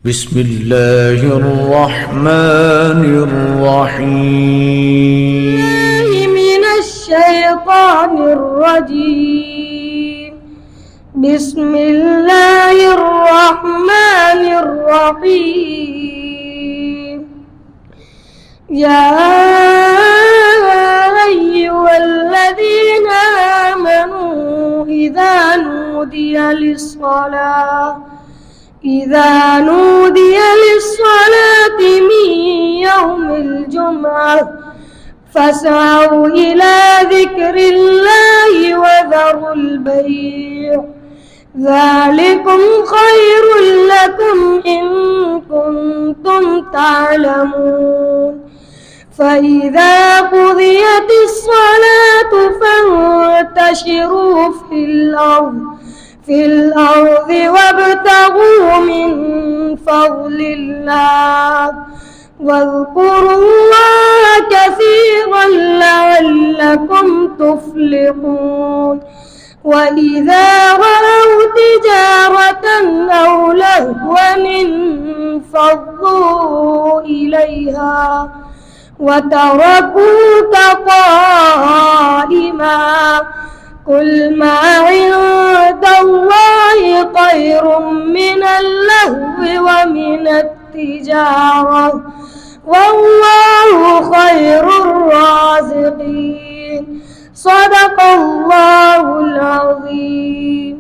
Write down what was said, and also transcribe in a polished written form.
بسم الله الرحمن الرحيم. من الشيطان الرجيم. بسم الله الرحمن الرحيم. يا أيها الذين آمنوا إذا نودي للصلاة من يوم الجمعة فاسعوا إلى ذكر الله وذروا البيع ذلكم خير لكم إن كنتم تعلمون. فإذا قضيت الصلاة فانتشروا في الأرض وابتغوا من فضل الله واذكروا الله كثيرا لعلكم تفلحون. وإذا رأوا تجارة أو لهوا انفضوا إليها وتركوك قائما. قل ما عند الله خير من اللهو ومن التجارة والله خير الرازقين. صدق الله العظيم.